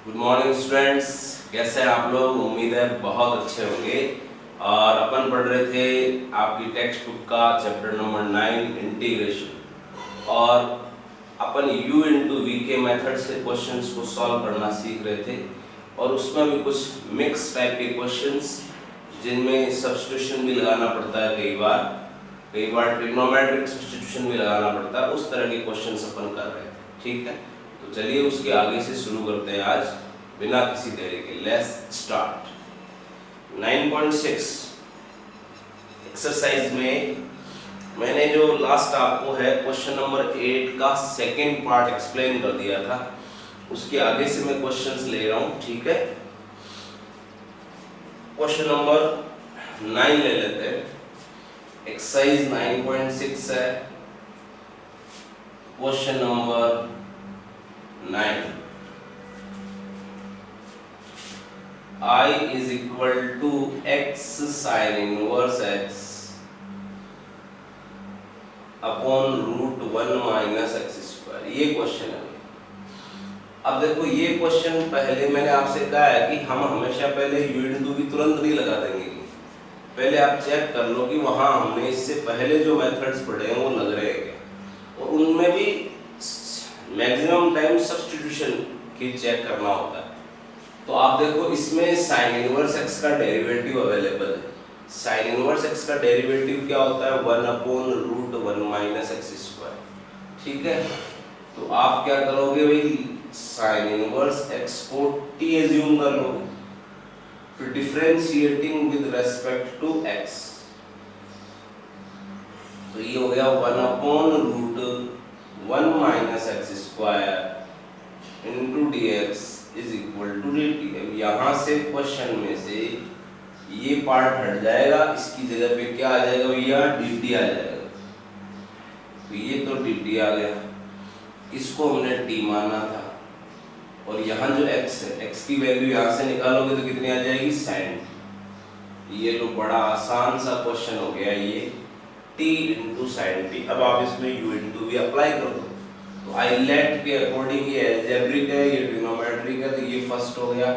Good morning students, कैसे हैं आप लोग। उम्मीद है बहुत अच्छे होंगे। और अपन पढ़ रहे थे आपकी टेक्स्ट बुक का चैप्टर नंबर 9 इंटीग्रेशन, और अपन u इंटू वी के मेथड से क्वेश्चंस को सॉल्व करना सीख रहे थे। और उसमें भी कुछ मिक्स टाइप के क्वेश्चंस जिनमें सब्स्टिट्यूशन भी लगाना पड़ता है, कई बार ट्रिग्नोमेट्रिक सब्स्टिट्यूशन भी लगाना पड़ता है। उस तरह के क्वेश्चंस अपन कर रहे थे, ठीक है। तो चलिए उसके आगे से शुरू करते हैं आज बिना किसी देरी के। Let's start. 9.6 एक्सरसाइज में मैंने जो लास्ट आपको है क्वेश्चन नंबर 8 का सेकंड पार्ट एक्सप्लेन कर दिया था, उसके आगे से मैं क्वेश्चंस ले रहा हूं, ठीक है। क्वेश्चन नंबर 9 ले लेते हैं। एक्सरसाइज 9.6 है, question number 9। I is equal to x sin inverse x upon root 1 minus x square, ये क्वेश्चन है। अब देखो ये क्वेश्चन पहले मैंने आपसे कहा है कि हम हमेशा पहले u इंटू भी तुरंत नहीं लगा देंगे। पहले आप चेक कर लो कि वहां हमने इससे पहले जो मेथड्स पढ़े हैं वो लग रहे हैं क्या, और उनमें भी मैक्सिमम टाइम सब्स्टिट्यूशन की चेक करना होता है। तो आप देखो इसमें साइन इनवर्स एक्स का डेरिवेटिव अवेलेबल है। साइन इनवर्स एक्स का डेरिवेटिव क्या होता है, 1 upon root 1 minus x square, ठीक है। तो आप क्या करोगे भाई, साइन इनवर्स एक्स को t एज्यूम कर लोगे, फिर differentiating with respect to x, तो ये हो गया 1 upon root 1 minus x square into dx is equal to dt। अब यहाँ से क्वेश्चन में से ये पार्ट हट जाएगा, इसकी जगह पे क्या आ जाएगा भैया, dt आ जाएगा। तो ये तो dt आ गया, इसको हमने t माना था, और यहाँ जो x है, x की वैल्यू यहाँ से निकालोगे तो कितनी आ जाएगी, sin। ये तो बड़ा आसान सा क्वेश्चन हो गया ये, t इंटू साइन टी। अब आप इसमें u इंटू भी अप्लाई कर दो। तो आइलेट के अकॉर्डिंग ये अलजेब्रिक है, ये ट्रिग्नोमेट्रिक है, तो ये फर्स्ट हो गया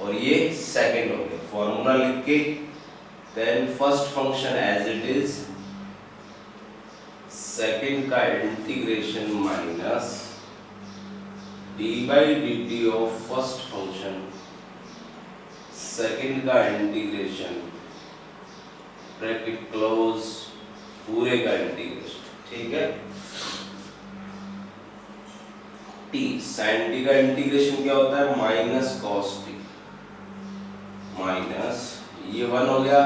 और ये सेकंड हो गया। फॉर्मूला लिख के then first function as it is, second का integration minus D by D T of first function, second का इंटीग्रेशन ब्रैकेट क्लोज, पूरे का इंटीग्रेशन, ठीक है। t sin t का इंटीग्रेशन क्या होता है, माइनस cos t, माइनस ये 1 हो गया,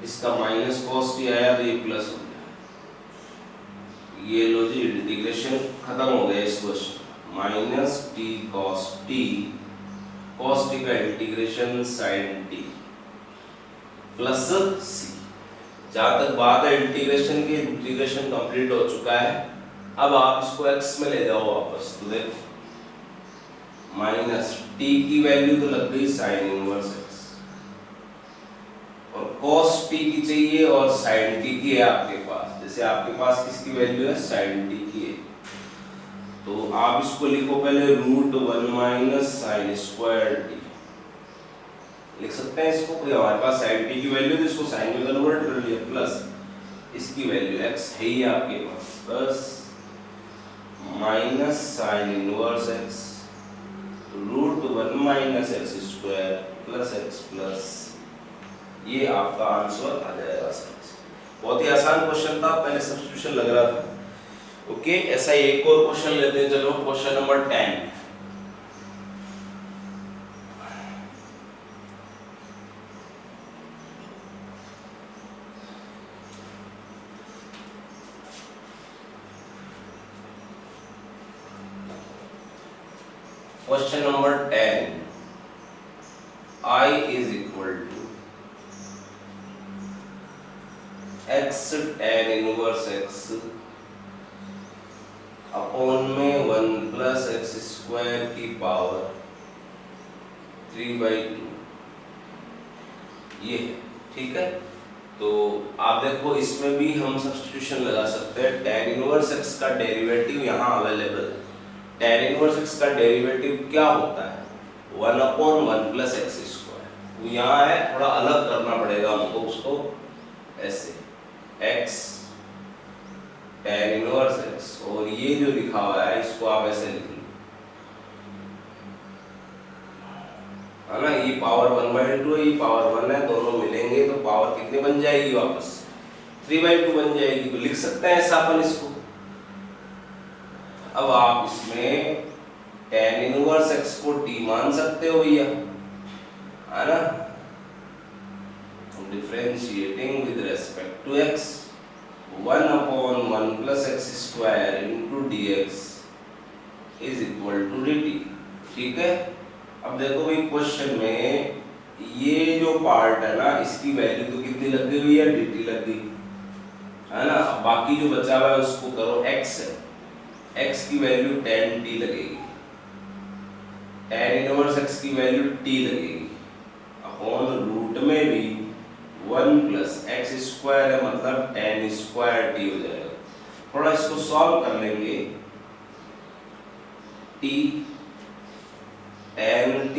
इसका माइनस cos t आया तो ये प्लस हो गया। ये लो जी, इंटीग्रेशन खत्म हो गया इस question. Minus t cos t का integration sin t plus c। जहां तक बात है इंटीग्रेशन की, इंटीग्रेशन कंप्लीट हो चुका है। अब आप इसको x में ले जाओ वापस, तो देखो माइनस t की वैल्यू तो लग गई साइन इनवर्स x, और cos t की चाहिए और sin t की है आपके पास। जैसे आपके पास किसकी वैल्यू है, sin t की है, तो आप इसको लिखो पहले root 1 minus sine square t लिख सकते हैं इसको। कोई हमारे पास sin t की वैल्यू, तो इसको साइन में कन्वर्ट कर लिया, प्लस इसकी वैल्यू x है ही आपके पास, बस minus sine inverse x root 1 minus x square plus x plus, ये आपका आंसर आ जाएगा। बहुत ही आसान क्वेश्चन था, पहले सब्स्टिट्यूशन लग रहा था। ओके, ऐसा ही एक और क्वेश्चन लेते हैं। चलो question number 10। Question number 10, I is equal to x tan inverse x upon में 1 प्लस एक्स स्क्वायर की पावर 3/2, ये ठीक है। तो आप देखो इसमें भी हम सब्स्टिट्यूशन लगा सकते हैं। tan इनवर्स x का डेरिवेटिव यहाँ अवेलेबल है। tan इनवर्स x का डेरिवेटिव क्या होता है, 1/1 + x²। वो यहाँ है, थोड़ा अलग करना पड़ेगा हमको उसको, ऐसे x tan इनवर्स x, और ये जो लिखा हुआ है इसको आप ऐसे लिख लो, है ना। ये पावर 1/2 है, ये पावर 1 है, दोनों मिलेंगे तो पावर कितनी बन जाएगी, वापस 3/2 बन जाएगी। तो लिख सकते हैं ऐसा अपन इसको। अब आप इसमें tan इनवर्स x को t मान सकते हो भैया, है ना। Differentiating with respect to x, 1/1 + x² * dx = dt। ठीक है। अब देखो भाई क्वेश्चन में ये जो पार्ट है ना, इसकी वैल्यू तो कितनी लग गई भैया, dt लग गई, है ना। अब बाकी जो बचा हुआ है उसको करो, x है, x की वैल्यू tan t लगेगी, tan इनवर्स x की वैल्यू t लगेगी, अपॉन रूट में भी 1 + x² है, मतलब tan² t हो जाएगा। थोड़ा इसको सॉल्व कर लेंगे, t tan t,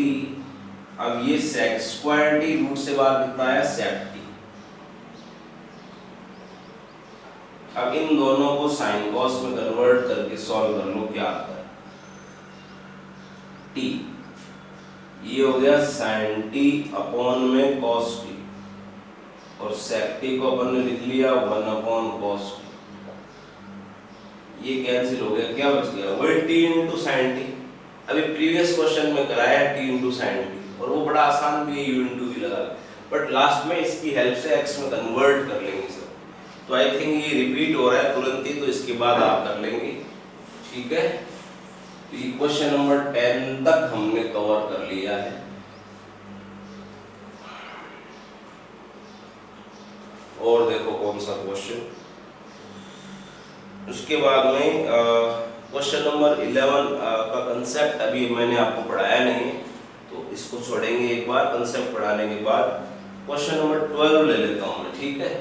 अब ये sec² t, रूट से बाहर कितना है sec t। अब इन दोनों को साइन कॉस में कन्वर्ट करके सॉल्व कर लो, क्या आता है t, ये हो गया sin t अपॉन में cos t, और sec t को अपन ने लिख लिया 1/cos t। ये कैंसिल हो गया, क्या बच गया, वही t * sin t। अभी प्रीवियस क्वेश्चन में कराया t * sin t, और वो बड़ा आसान भी है, u * v लगा, बट लास्ट में इसकी हेल्प से x में कन्वर्ट कर लेंगे सब। तो आई थिंक ये रिपीट हो रहा है तुरंत ही, तो इसके बाद आप कर लेंगे, ठीक है। तो ये क्वेश्चन नंबर 10 तक हमने कवर कर लिया है। और देखो कौन सा क्वेश्चन, उसके बाद में क्वेश्चन नंबर 11 का कंसेप्ट अभी मैंने आपको पढ़ाया नहीं, तो इसको छोड़ेंगे एक बार, कंसेप्ट पढ़ाने के बाद क्वेश्चन नंबर 12 ले लेता हूं मैं, ठीक है।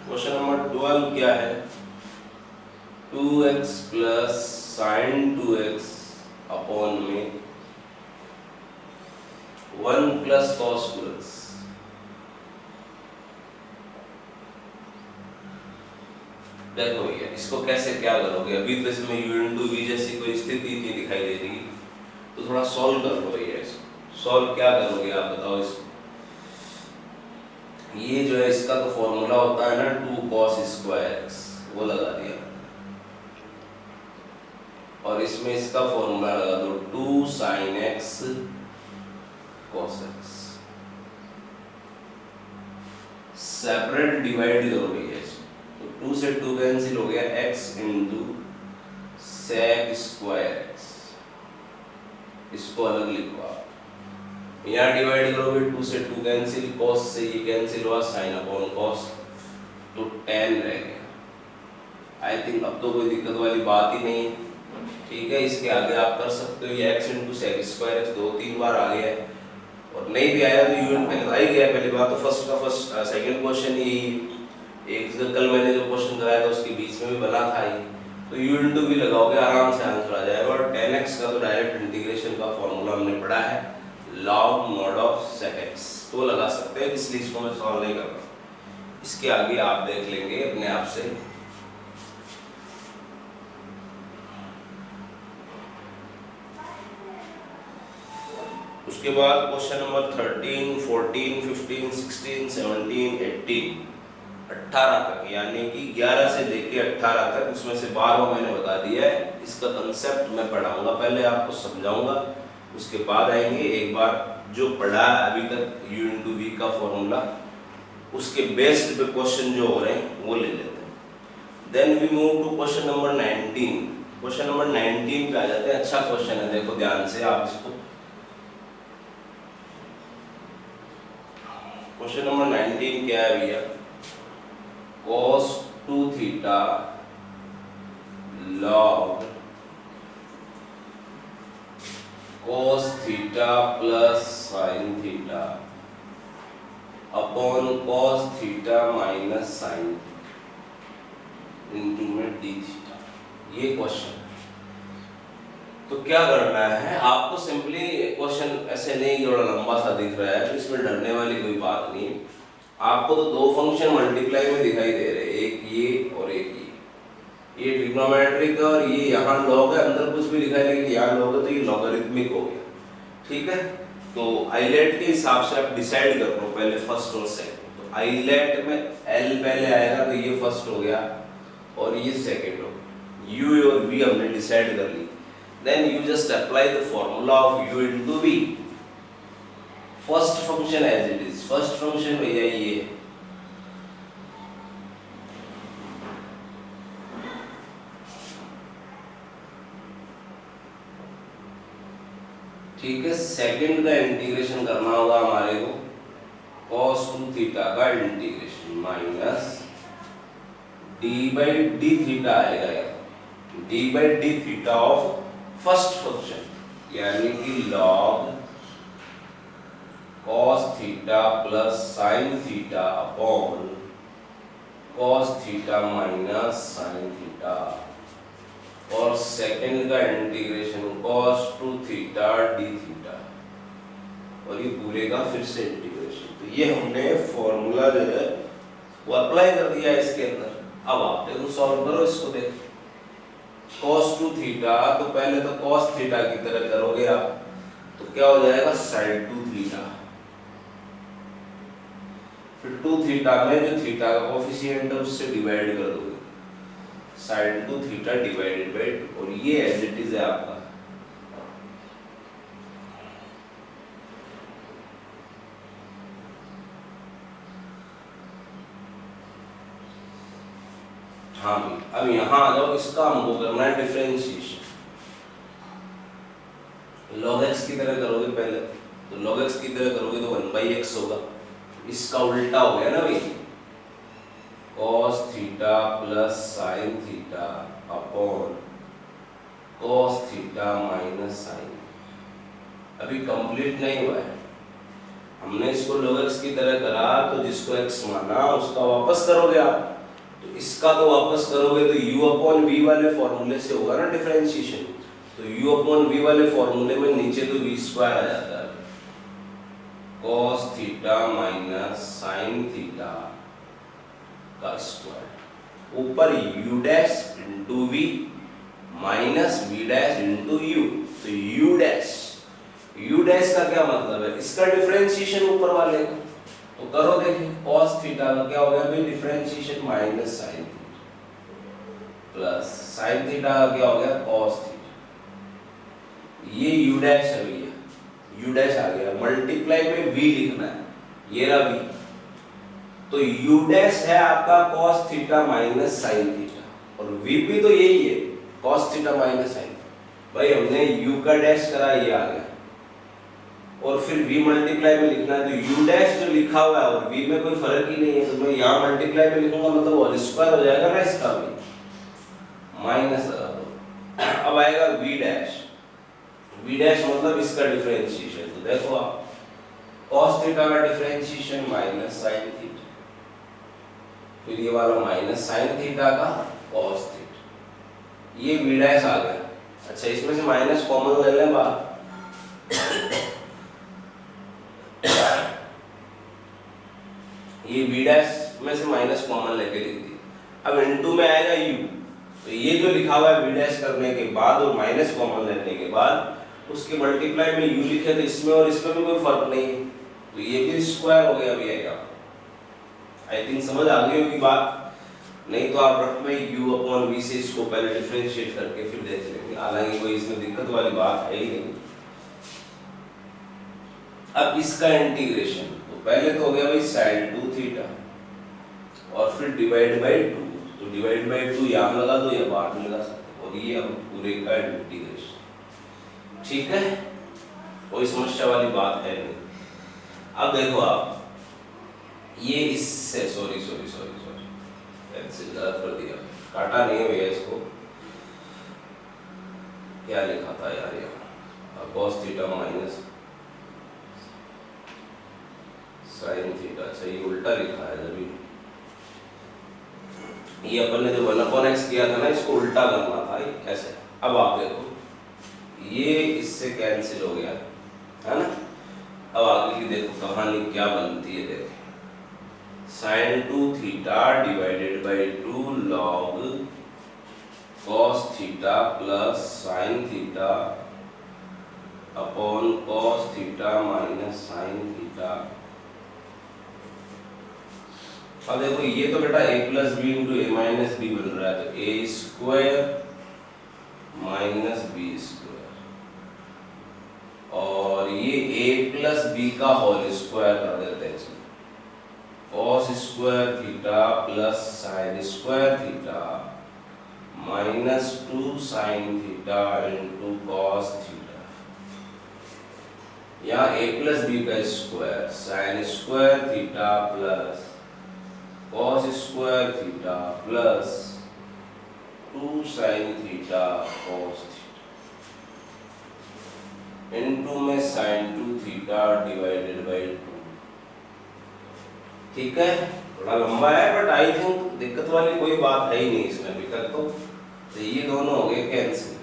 क्वेश्चन नंबर 12 क्या है, 2x + sin 2x अपॉन में 1 + cos 2x। देखो भैया इसको कैसे क्या करोगे, अभी तो इसमें u * v जैसी कोई स्थिति नहीं दिखाई दे रही, तो थोड़ा सॉल्व कर लो भैया इसको। सॉल्व क्या करोगे आप बताओ इसको। ये जो है इसका तो फॉर्मूला होता है ना 2 cos² x, वो लगा दिया, और इसमें इसका फॉर्मूला लगा दो 2 sin x cos x। Separate divide करो भैया इसको, तो 2 से 2 कैंसिल हो गया, x * sec² x, इसको अलग लिखो आप। यहाँ डिवाइड करोगे 2 से 2 कैंसिल, cos से ये कैंसिल हुआ, sin अपॉन cos, तो tan रह गया। आई थिंक अब तो कोई दिक्कत वाली बात ही नहीं है, ठीक है। इसके आगे आप कर सकते हो, ये x * sec² x 2-3 बार आ गया है, और नहीं भी आया तो u पहले आ ही गया। पहली बात तो फर्स्ट सेकंड क्वेश्चन यही, एक कल मैंने जो क्वेश्चन कराया था उसके बीच में भी बना था ये, तो u * v लगाओगे आराम से आंसर आ जाएगा। और tan x का तो डायरेक्ट इंटीग्रेशन का फॉर्मूला हमने पढ़ा है, log mod of sec x, तो लगा सकते हैं, इसलिए इसको मैं सॉल्व नहीं कर रहा। इसके आगे आप देख लेंगे अपने आप से। उसके बाद क्वेश्चन नंबर 13, 14, 15, 16, 17, 18, 18 तक, यानी कि 11 से लेके 18 तक, उसमें से 12 मैंने बता दिया है। इसका कंसेप्ट मैं पढ़ाऊंगा, पहले आपको समझाऊंगा, उसके बाद आएंगे एक बार जो पढ़ा अभी तक u * v का फॉर्मूला, उसके बेस्ड पे क्वेश्चन जो हो रहे हैं वो ले लेते हैं। Then we move to question number 19। Question number 19 पे आ जाते हैं। अच्छा क्वेश्चन है, देखो ध्यान से आप इसको। क्वेश्चन नंबर 19 क्या है भैया, cos 2 theta log cos theta plus sin theta upon cos theta minus sin into में d थीटा। ये क्वेश्चन। तो क्या करना है आपको, सिंपली क्वेश्चन ऐसे नहीं थोड़ा लंबा सा दिख रहा है तो इसमें डरने वाली कोई बात नहीं। आपको तो दो फंक्शन मल्टीप्लाई में दिखाई दे रहे हैं, एक ये और एक ये ट्रिग्नोमेट्रिक और ये यहाँ लॉग है, अंदर कुछ भी लिखा है लेकिन यहाँ लॉग है तो ये लॉगरिथमिक हो गया। ठीक है, तो आइलेट के हिसाब से आप डिसाइड कर लो पहले फर्स्ट और सेकंड। तो आइलेट में एल पहले आएगा तो ये फर्स्ट हो गया और ये सेकंड हो गया। यू और वी हमने डिसाइड कर ली। Then you just apply the formula of U into V. First function as it is, first function भैया ये है, ठीक है। सेकंड का इंटीग्रेशन करना होगा हमारे को, cos 2 थीटा का integration minus D by D theta आएगा यार, D by D theta of first function, यानी कि log cos theta plus sin theta upon cos theta minus sin theta. और सेकंड का integration cos 2 theta D theta, और ये पूरे का फिर से इंटीग्रेशन। तो ये हमने फॉर्मूला जो है वो अप्लाई कर दिया इसके अंदर। अब आप देखो सॉल्व करो इसको, देखो cos 2 थीटा, तो पहले तो cos थीटा की तरह करोगे आप, तो क्या हो जाएगा sin 2 थीटा, फिर 2 थीटा में जो थीटा का कोफिशिएंट है उससे डिवाइड कर दोगे, sin 2 थीटा डिवाइडेड बाय 2, और ये एज इट इज है आपका। हाँ भी, अब यहां आ जाओ, इसका हमको करना है डिफरेंशिएशन। log x की तरह करोगे पहले, तो log x की तरह करोगे तो 1/x होगा। इसका उल्टा हो गया ना भाई, cos theta plus sin theta upon cos theta minus sin। अभी कंप्लीट नहीं हुआ है, हमने इसको log x की तरह करा, तो जिसको x माना उसका वापस करोगे आप, तो इसका तो वापस करोगे तो u अपॉन v वाले फॉर्मूले से होगा ना डिफरेंशिएशन। तो u अपॉन v वाले फॉर्मूले में नीचे तो v स्क्वायर आ जाता है, cos theta minus sin theta का स्क्वायर, ऊपर u dash into v minus v dash into u। तो u डैश का क्या मतलब है, इसका डिफरेंशिएशन ऊपर वाले का। तो करो देखिए, cos थीटा का क्या हो गया भाई differentiation minus sin theta plus sin theta का क्या हो गया cos थीटा। ये u डैश है भैया, u डैश आ गया, मल्टीप्लाई में v लिखना है, ये रहा v। तो u डैश है आपका cos theta minus sin theta, और v भी तो यही है cos थीटा माइनस sin। भाई हमने u का डैश करा, ये आ गया, और फिर v मल्टीप्लाई में लिखना है, तो u डैश जो लिखा हुआ है और v में कोई फर्क ही नहीं है, तो मैं यहाँ मल्टीप्लाई में लिखूंगा मतलब होल स्क्वायर हो जाएगा ना इसका भी, माइनस लगा दो। अब आएगा v डैश मतलब इसका डिफरेंशिएशन। तो देखो आप, cos थीटा का डिफरेंशिएशन माइनस sin थीटा, फिर ये वाला माइनस sin थीटा का cos थीटा, ये v डैश आ गया। अच्छा, इसमें से माइनस कॉमन ले लें बाहर, ये v डैश में से माइनस कॉमन लेके लिख दिया। अब इनटू में आएगा u, तो ये जो लिखा हुआ है v डैश करने के बाद और माइनस कॉमन लेने के बाद उसके मल्टीप्लाई में u लिखे, तो इसमें और इसमें भी कोई फर्क नहीं है, तो ये भी स्क्वायर हो गया भैया। आई थिंक समझ आ गई होगी बात, नहीं तो आप रफ में u अपॉन v से इसको पहले डिफरेंशिएट करके फिर देख लेंगे, हालांकि कोई इसमें दिक्कत वाली बात है ही नहीं। अब इसका इंटीग्रेशन, तो पहले तो हो गया भाई sin 2 थीटा और फिर डिवाइड बाय 2, तो डिवाइड बाय 2 यहाँ लगा दो या बाहर में लगा सकते, और ये अब पूरे का इंटीग्रेशन। ठीक है, कोई समस्या वाली बात है नहीं। अब देखो आप, ये इससे सॉरी ऐसे गलत कर दिया, काटा नहीं है भैया इसको, क्या लिखा था यार यहाँ, cos theta minus sin theta, अच्छा ये उल्टा लिखा है जब, ये अपन ने जो 1/x किया था ना, इसको उल्टा करना था ऐसे। अब आप देखो ये इससे कैंसिल हो गया है ना। अब आगे की देखो कहानी क्या बनती है, देखो sin 2 theta divided by 2 log cos theta plus sin theta upon cos theta minus sin theta. अब देखो ये तो बेटा a plus b into a minus b बन रहा है, तो a square minus b square, और ये a प्लस बी का होल स्क्वायर कर देते हैं इसमें, cos square theta plus sin square theta minus 2 sin theta into cos theta. यहाँ a प्लस बी का square sin square theta plus cos square theta plus 2 sin theta cos theta into में sin 2 theta divided by 2। ठीक है, थोड़ा लंबा है but I think दिक्कत वाली कोई बात है ही नहीं इसमें अभी तक। तो ये दोनों हो गए कैंसिल,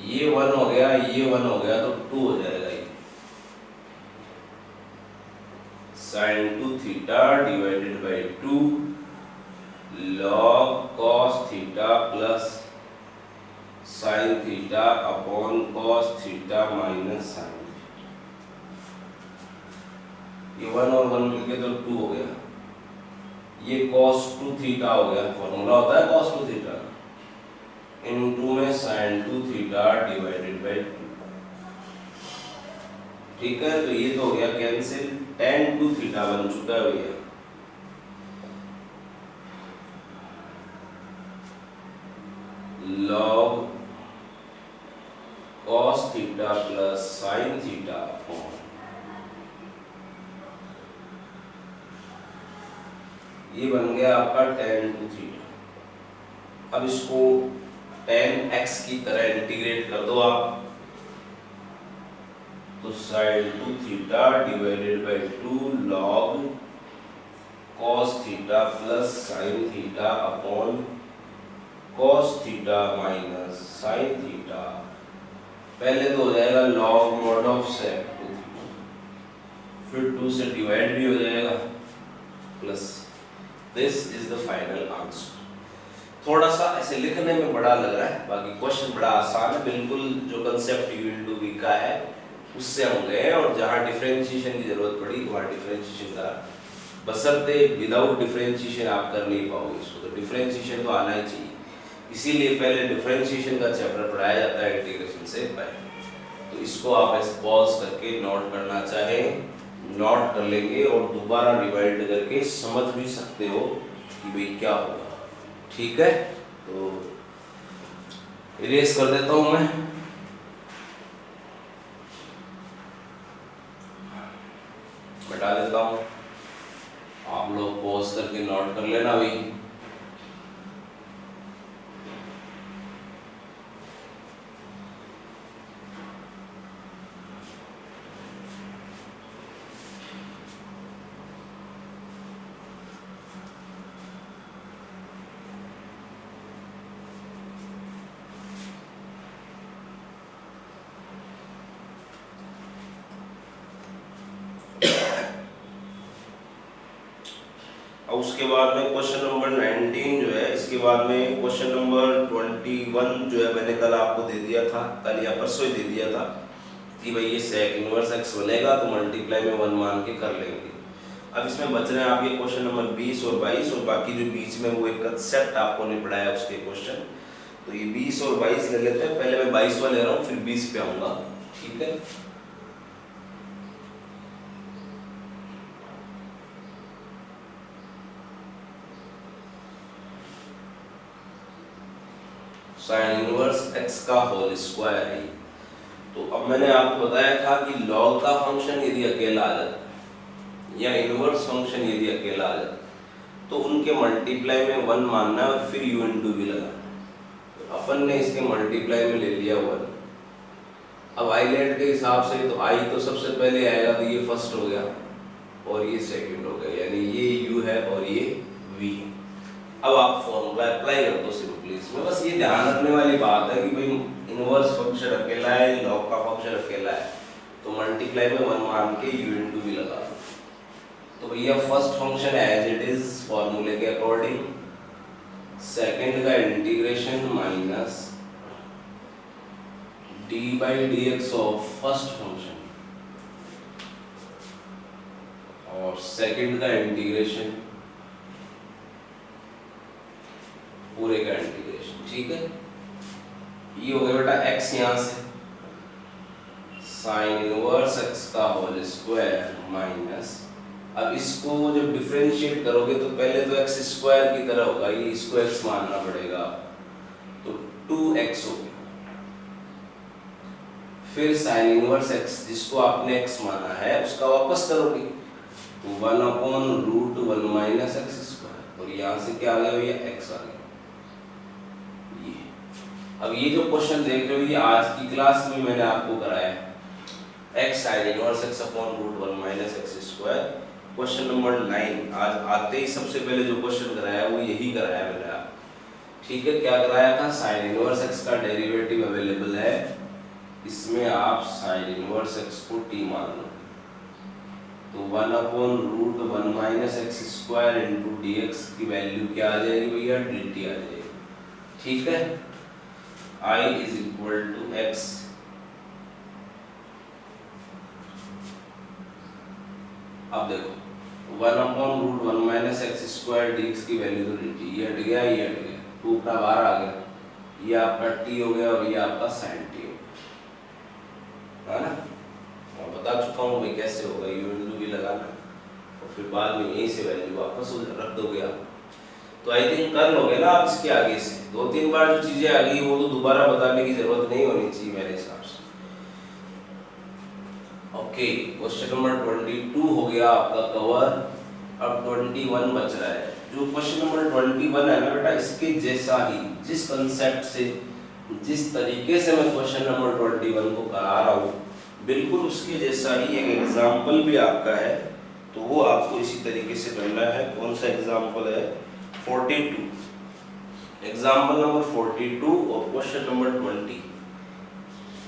ये 1 हो गया, ये 1 हो गया, तो 2 हो जाएगा। ये sin 2 theta divided by 2 log cos theta plus sin theta upon cos theta minus sin। ये 1 और 1 मिलके तो 2 हो गया। ये cos 2 थीटा हो गया, फॉर्मूला होता है cos 2 थीटा इनटू में sin 2 थीटा डिवाइडेड बाई 2। ठीक है, तो ये तो हो गया कैंसिल, tan 2 थीटा बन चुका है भैया। log cos theta plus sin theta upon ये बन गया आपका tan 2 थीटा। अब इसको tan x की तरह इंटीग्रेट कर दो आप, तो sin 2 theta divided by 2 log cos theta plus sin theta upon cos theta minus sin theta. पहले तो हो जाएगा log mod of sec 2 theta, फिर 2 से डिवाइड भी हो जाएगा, plus this is the final answer. थोड़ा सा ऐसे लिखने में बड़ा लग रहा है, बाकी क्वेश्चन बड़ा आसान है, बिल्कुल जो कंसेप्ट यू विल डू वी का है उससे हम गए, और जहाँ डिफरेंशिएशन की जरूरत पड़ी वहाँ डिफरेंशिएशन करा, बशर्ते विदाउट डिफरेंशिएशन आप कर नहीं पाओगे इसको, तो डिफरेंशिएशन तो आना ही चाहिए। इसीलिए पहले डिफरेंशिएशन का चैप्टर पढ़ाया जाता है इंटीग्रेशन से पहले। तो इसको आप ऐसे पॉज करके नोट करना चाहे नोट कर लेंगे, और दोबारा डिवाइड करके समझ भी सकते हो कि भाई क्या होगा। ठीक है, तो इरेज कर देता हूं मैं। बता देता हूं, आप लोग पॉज करके नोट कर लेना भाई। उसके बाद में क्वेश्चन नंबर 19 जो है, इसके बाद में क्वेश्चन नंबर 21 जो है मैंने कल आपको दे दिया था, कल या परसों ही दे दिया था कि भाई ये सेक इनवर्स एक्स बनेगा तो मल्टीप्लाई में 1 मान के कर लेंगे। अब इसमें बच रहे हैं आपके क्वेश्चन नंबर 20 और 22, और बाकी जो बीच में वो एक कंसेप्ट आपको नहीं पढ़ाया उसके क्वेश्चन, तो ये 20 और 22 ले लेते हैं। पहले मैं 22 वाला ले रहा हूँ, फिर 20 पे आऊँगा। ठीक है, साइन इनवर्स x का होल स्क्वायर है। तो अब मैंने आपको बताया था कि log का फंक्शन यदि अकेला आ जाता या इनवर्स फंक्शन यदि अकेला आ जाता तो उनके मल्टीप्लाई में 1 मानना है और फिर u इंटू भी लगाना। तो अपन ने इसके मल्टीप्लाई में ले लिया 1। अब आइलैंड के हिसाब से तो i तो सबसे पहले आएगा, तो ये फर्स्ट हो गया और ये सेकंड हो गया, यानी ये u है और ये v है। अब आप फॉर्मूला अप्लाई कर दो सिंपली। इसमें बस ये ध्यान रखने वाली बात है कि भाई इनवर्स फंक्शन अकेला है, लॉग का फंक्शन अकेला है, तो मल्टीप्लाई में 1 मान के u इंटू भी लगा दो। तो भैया first function as it is फॉर्मूले के अकॉर्डिंग, सेकंड का integration minus d by d x of first function और सेकंड का इंटीग्रेशन पूरे का इंटीग्रेशन। ठीक है, ये हो गया बेटा x यहां से साइन इनवर्स x का होल स्क्वायर माइनस, अब इसको जब डिफरेंशिएट करोगे तो पहले तो x स्क्वायर की तरह होगा, ये इसको x मानना पड़ेगा, तो 2x हो गया। फिर साइन इनवर्स x जिसको आपने x माना है उसका वापस करोगे तो 1/√1 माइनस एक्स स्क्वायर, और यहाँ से क्या आ गया भैया x आ गया। ये अब ये जो क्वेश्चन देख रहे हो ये आज की क्लास में मैंने आपको कराया है, x sine inverse x/√1 minus x square, question number 9। आज आते ही सबसे पहले जो क्वेश्चन कराया वो यही कराया मैंने आप। ठीक है, क्या कराया था, साइन इनवर्स x का डेरिवेटिव अवेलेबल है, इसमें आप साइन इनवर्स x को t मान लो, तो 1/√1 minus x square into dx की वैल्यू क्या आ जाएगी भैया, dt आ जाएगी। ठीक है, I is equal to x, अब देखो 1/√1 माइनस एक्स स्क्वायर dx की वैल्यू तो dt, ये हट गया, ये हट गया, 2 अपना बाहर आ गया, ये आपका t हो गया और ये आपका sin t हो गया, है ना। मैं बता चुका हूँ भाई कैसे होगा, u इंटू भी लगाना और फिर बाद में यहीं से वैल्यू वापस रख दोगे आप। तो आई थिंक कर लोगे ना आप इसके आगे से, 2-3 बार जो चीजें आ गई वो तो दोबारा बताने की जरूरत नहीं होनी चाहिए मेरे हिसाब से। ओके, क्वेश्चन नंबर 22 हो गया आपका कवर, अब 21 बच रहा है। जो क्वेश्चन नंबर 21 है ना बेटा, इसके जैसा ही, जिस कंसेप्ट से, जिस तरीके से मैं क्वेश्चन नंबर 21 को करा रहा हूँ बिल्कुल उसके जैसा ही एक एग्जाम्पल भी आपका है, तो वो आपको इसी तरीके से करना है। कौन सा एग्जाम्पल है, 42, एग्जाम्पल नंबर 42 और क्वेश्चन नंबर 20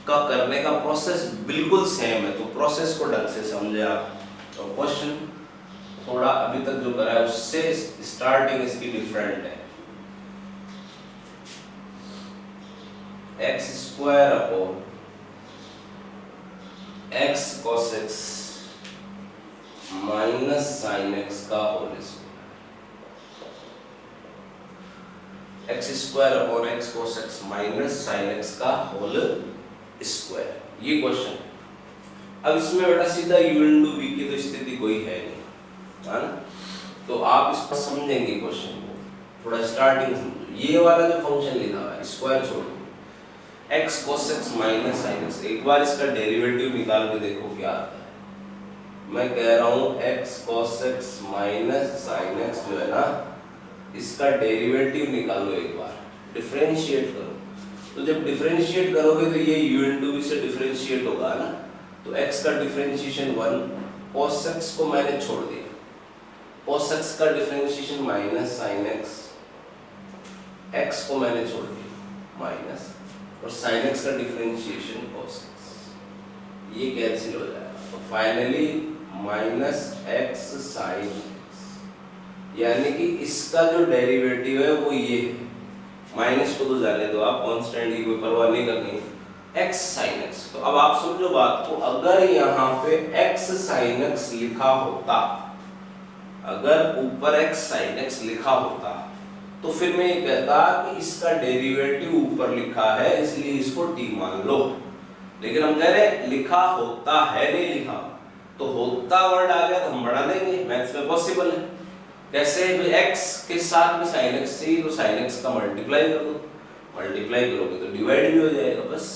का करने का प्रोसेस बिल्कुल सेम है, तो प्रोसेस को ढंग से समझे आप। और क्वेश्चन थोड़ा अभी तक जो करा है उससे स्टार्टिंग इसकी डिफरेंट है। X square upon x cos x minus sine x का whole square, x square upon x cos x minus sine x का होल स्क्वायर, ये क्वेश्चन है। अब इसमें बेटा सीधा u इंटू v की तो स्थिति कोई है नहीं, है ना, तो आप इसको समझेंगे क्वेश्चन को, थोड़ा स्टार्टिंग समझो। ये वाला जो फंक्शन लिखा हुआ है स्क्वायर छोड़ो, x cos x minus sin x, एक बार इसका डेरिवेटिव निकाल के देखो क्या आता है। मैं कह रहा हूँ x cos x minus sin x जो है ना, इसका डेरिवेटिव निकालो, एक बार डिफरेंशिएट करो। तो जब डिफरेंशिएट करोगे तो ये u इंटू v से डिफरेंशिएट होगा ना, तो x का डिफरेंशिएशन 1, cos x को मैंने छोड़ दिया, cos x का differentiation minus sin x, x को मैंने छोड़ दिया माइनस, और sin x का डिफरेंशिएशन cos x, ये कैंसिल हो जाएगा, तो finally minus x sin x, यानी कि इसका जो डेरिवेटिव है वो ये है, माइनस को तो जाने दो आप, कांस्टेंट की कोई परवाह नहीं करनी, x sin x। तो अब आप समझो बात को, अगर यहाँ पे x sin x लिखा होता, अगर ऊपर x sin x लिखा होता तो फिर मैं ये कहता कि इसका डेरिवेटिव ऊपर लिखा है इसलिए इसको t मान लो, लेकिन हम कह रहे लिखा होता है, नहीं लिखा, तो होता वर्ड आ गया तो हम बढ़ा देंगे, मैथ्स में पॉसिबल है। कैसे, x के साथ में sin x से, तो sin x का मल्टीप्लाई कर दो, मल्टीप्लाई करोगे तो डिवाइड भी हो जाएगा बस।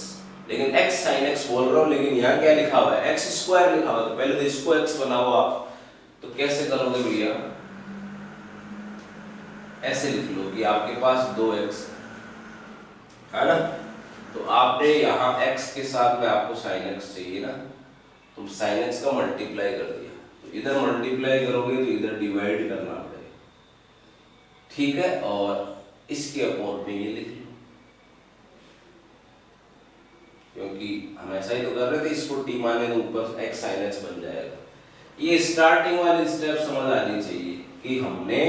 लेकिन x sin x बोल रहा हूँ, लेकिन यहाँ क्या लिखा हुआ है, x स्क्वायर लिखा हुआ है, तो पहले तो इसको x बनाओ आप, तो कैसे करोगे भैया, ऐसे लिख लो कि आपके पास 2x है ना, तो आपने यहाँ x के साथ में आपको sin x चाहिए ना, तुम sin x का मल्टीप्लाई कर दिया, तो इधर मल्टीप्लाई करोगे तो इधर डिवाइड करना पड़ेगा, ठीक है, और इसके अपॉन में ये लिख लो, क्योंकि हम ऐसा ही तो कर रहे थे, इसको टी माने तो ऊपर x sin x बन जाएगा। ये स्टार्टिंग वाली स्टेप समझ आनी चाहिए कि हमने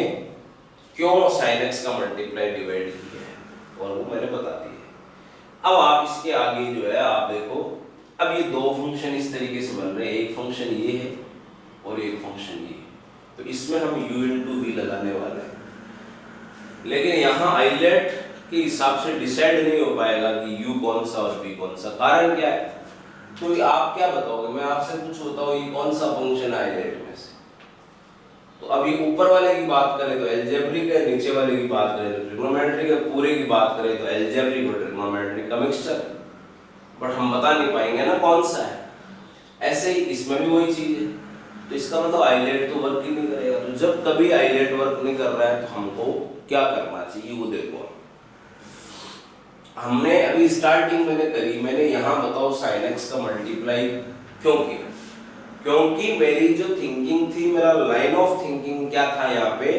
क्यों sin x का मल्टीप्लाई डिवाइड किया है, और वो मैंने बता दिया। अब आप इसके आगे जो है आप देखो, अब ये दो फंक्शन इस तरीके से बन रहे हैं, एक फंक्शन ये है और एक फंक्शन ये है, तो इसमें हम u इंटू वी लगाने वाले हैं। लेकिन यहाँ आइलेट के हिसाब से डिसाइड नहीं हो पाएगा कि u कौन सा और v कौन सा। कारण क्या है, तो आप क्या बताओगे, मैं आपसे कुछ होता हूँ ये कौन सा फंक्शन है आइलेट में से, तो अभी ऊपर वाले की बात करें तो एल्जेब्रिक है, नीचे वाले की बात करें तो ट्रिग्नोमेट्रिक है, पूरे की बात करें तो एल्जेब्रिक और ट्रिग्नोमेट्रिक का मिक्सचर है, बट हम बता नहीं पाएंगे ना कौन सा है। ऐसे ही इसमें भी वही चीज है, तो इसका मतलब आइलेट तो वर्क ही नहीं करेगा। तो जब कभी आइलेट वर्क नहीं कर रहा है तो हमको क्या करना चाहिए वो देखो। हमने अभी स्टार्टिंग मैंने करी, मैंने यहाँ बताओ sin x का मल्टीप्लाई क्यों किया, क्योंकि मेरी जो थिंकिंग थी, मेरा लाइन ऑफ थिंकिंग क्या था यहाँ पे,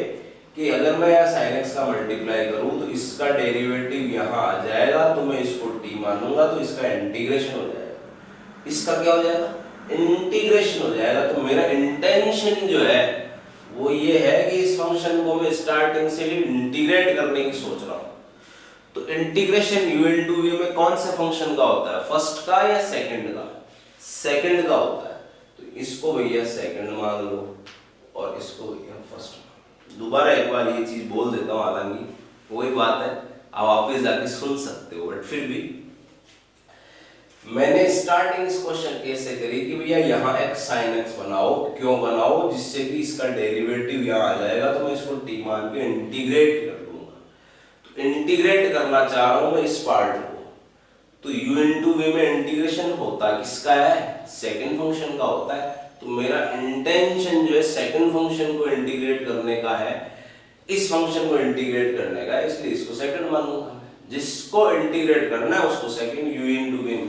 कि अगर मैं यहाँ sin x का मल्टीप्लाई करूँ तो इसका डेरिवेटिव यहाँ आ जाएगा, तो मैं इसको t मानूंगा तो इसका इंटीग्रेशन हो जाएगा। इसका क्या हो जाएगा, इंटीग्रेशन हो जाएगा। तो मेरा इंटेंशन जो है वो ये है कि इस फंक्शन को मैं स्टार्टिंग से ही इंटीग्रेट करने की सोच रहा हूँ। तो इंटीग्रेशन u इंटू v में कौन से फंक्शन का होता है, फर्स्ट का या सेकंड का, सेकंड का होता है। तो इसको भैया सेकंड मान लो और इसको भैया फर्स्ट। दोबारा एक बार ये चीज बोल देता हूँ, हालांकि वही बात है, आप वापस जाके सुन सकते हो, बट फिर भी मैंने स्टार्टिंग इस क्वेश्चन कैसे करी कि भैया यहाँ x sin x बनाओ, क्यों बनाओ, जिससे कि इसका डेरिवेटिव यहाँ आ जाएगा, तो मैं इसको t मान के इंटीग्रेट कर दूंगा। तो इंटीग्रेट करना चाह रहा हूँ मैं इस पार्ट को, तो u इंटू v में इंटीग्रेशन होता किसका है, सेकंड फंक्शन का होता है। तो मेरा इंटेंशन जो है सेकंड फंक्शन को इंटीग्रेट करने का है, इस फंक्शन को इंटीग्रेट करने का है, इसलिए इसको सेकंड मानूंगा। जिसको इंटीग्रेट करना है उसको सेकंड, u इंटू v।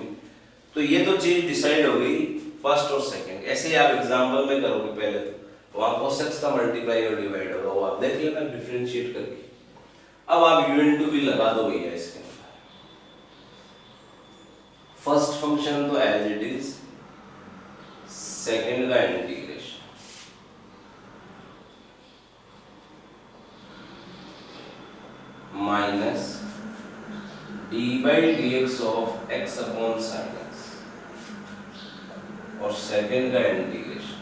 तो ये तो चीज डिसाइड हो गई फर्स्ट और सेकंड। ऐसे ही आप एग्जांपल में करोगे, पहले तो वहां cos x का मल्टीप्लाई और डिवाइड होगा, वो आप देख लेना डिफरेंशिएट करके। अब आप u इंटू v लगा दो भैया इसके अंदर। फर्स्ट फंक्शन तो एज इट इज, सेकंड का integration, minus d by dx of x upon sin x, और सेकंड का इंटीग्रेशन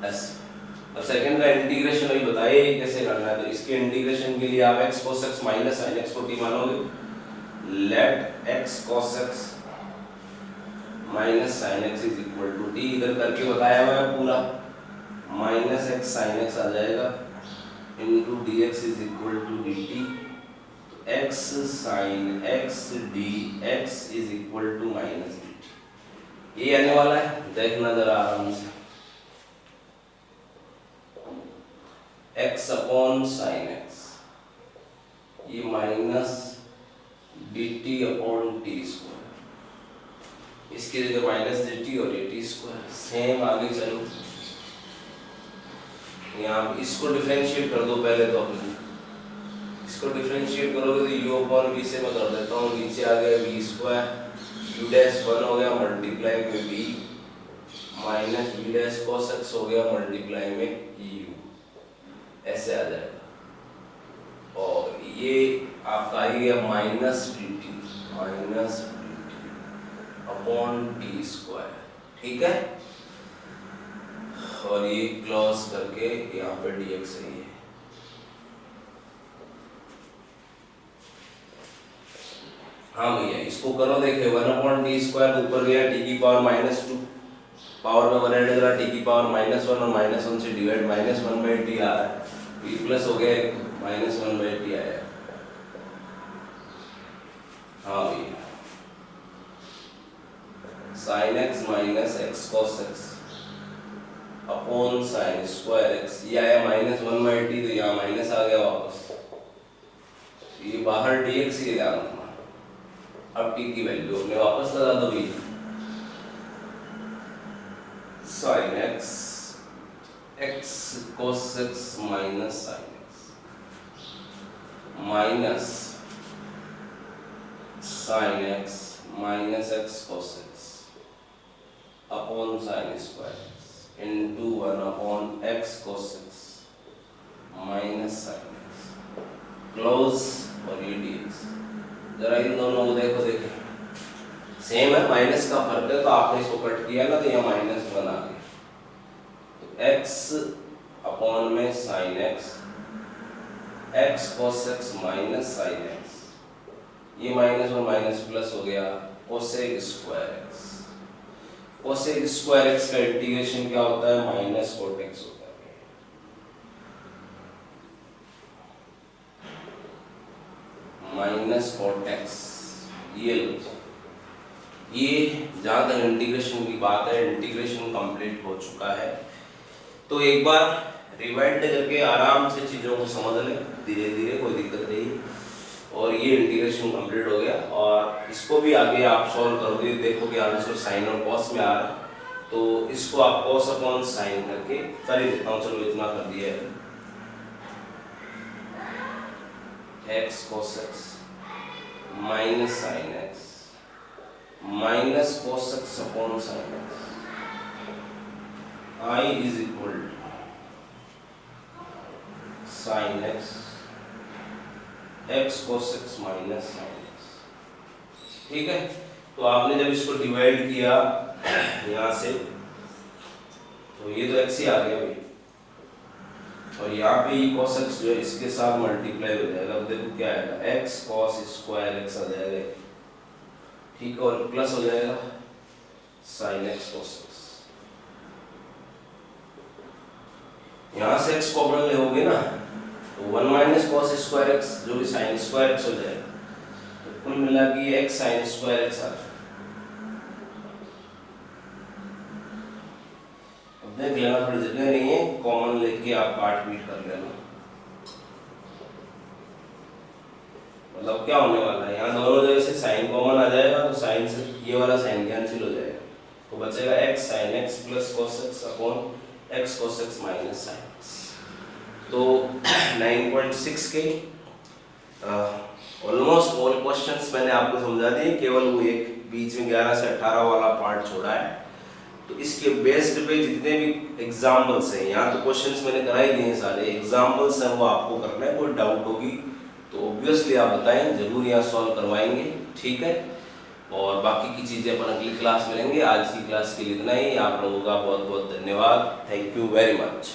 ऐसे। अब सेकंड का इंटीग्रेशन अभी बताइए कैसे करना है। तो इसके इंटीग्रेशन के लिए आप x cos x minus sin x को t मानोगे, let x cos x minus sin x is equal to t, इधर करके बताया हुआ है पूरा, माइनस x sin x आ जाएगा into dx is equal to dt, x sin x dx is equal to minus dt। ये आने वाला है, देखना जरा आराम से। x अपॉन sin x, ये minus dt upon t square, इसकी जगह माइनस dt और dt स्क्वायर। सेम आगे चलो, यहाँ इसको डिफरेंशिएट कर दो पहले, तो अपने इसको डिफरेंशिएट करोगे तो u अपॉन v से मैं कर देता हूँ, नीचे आ गया v स्क्वायर, u डैश 1 हो गया मल्टीप्लाई में v, minus v dash cos x हो गया मल्टीप्लाई में u, ऐसे आ जाएगा। और ये आपका आ गया minus dt upon t square, ठीक है। और ये क्लोज करके यहाँ पे dx है ये। हाँ भैया इसको करो, देखिए 1 अपॉन टी स्क्वायर ऊपर गया t की पावर माइनस 2, पावर में 1 ऐड करा, t की पावर माइनस 1 और माइनस 1 से डिवाइड, माइनस 1 बाई टी आ रहा है, p प्लस हो गया माइनस 1 बाई टी आया। हाँ भैया sin x minus x cos x upon sin square x, ये आया माइनस 1 बाई टी, तो यहाँ माइनस आ गया वापस, ये बाहर dx ही ध्यान रखना। अब t की वैल्यू अपने वापस लगा दो भैया, sine x x cos x minus sine x minus sine x minus x cos x upon sine square x into 1 upon x cos x minus sine x close और ये dx। जरा इन दोनों को देखो सेम है, माइनस का फर्क है तो आपने इसको कट किया ना तो ये -1 आ गया। तो x अपॉन में sine x x cos x minus sine x, ये माइनस और माइनस प्लस हो गया cosec square x. Cosec square x का इंटीग्रेशन क्या होता है? माइनस कोट एक्स होता है। माइनस कोट एक्स, ये लो। ये जहाँ तक इंटीग्रेशन की बात है, इंटीग्रेशन कंप्लीट हो चुका है। तो एक बार रिवाइंड करके आराम से चीज़ों को समझ लें धीरे धीरे, कोई दिक्कत नहीं। और ये इंटीग्रेशन कंप्लीट हो गया और इसको भी आगे आप सॉल्व करोगे, देखोगे आंसर साइन और कॉस में आ रहा है, तो इसको आप कॉस अपॉन साइन करके कर ही देता हूँ। चलो इतना कर दिया है, x cos x minus sine x minus cos x upon sine x, I is equal sine x x cos x minus sine x. ठीक है, तो आपने जब इसको डिवाइड किया यहाँ से तो ये तो एक्स ही आ गया भाई, और यहाँ पे ये cos x जो है इसके साथ मल्टीप्लाई हो जाएगा। अब देखो क्या आएगा, x cos स्क्वायर x आ जाएगा, ठीक है, और प्लस हो जाएगा sin x cos x। यहाँ से x कॉमन लेओगे ना तो 1 माइनस cos स्क्वायर x जो भी sin स्क्वायर x हो जाएगा, तो कुल मिला के ये x sin स्क्वायर x आ जाएगा। देख लेना, थोड़ी जगह नहीं है, कॉमन लेके आप काट पीट कर लेना। मतलब क्या होने वाला है, यहाँ दोनों जगह से साइन कॉमन आ जाएगा तो साइन से ये वाला साइन कैंसिल हो जाएगा, तो बचेगा x sin x plus cos x upon x cos x minus sin x। तो 9.6 के ऑलमोस्ट ऑल क्वेश्चंस मैंने आपको समझा दिए, केवल वो एक बीच में 11 से 18 वाला पार्ट छोड़ा है। तो इसके बेस्ड पे जितने भी एग्जाम्पल्स हैं, यहाँ तो क्वेश्चंस मैंने करा ही दिए सारे, एग्जाम्पल्स हैं वो आपको करना है। कोई डाउट होगी तो ऑब्वियसली आप बताएं, जरूर यहाँ सॉल्व करवाएंगे, ठीक है। और बाकी की चीज़ें अपन अगली क्लास में लेंगे। आज की क्लास के लिए इतना ही। आप लोगों का बहुत बहुत धन्यवाद, थैंक यू वेरी मच।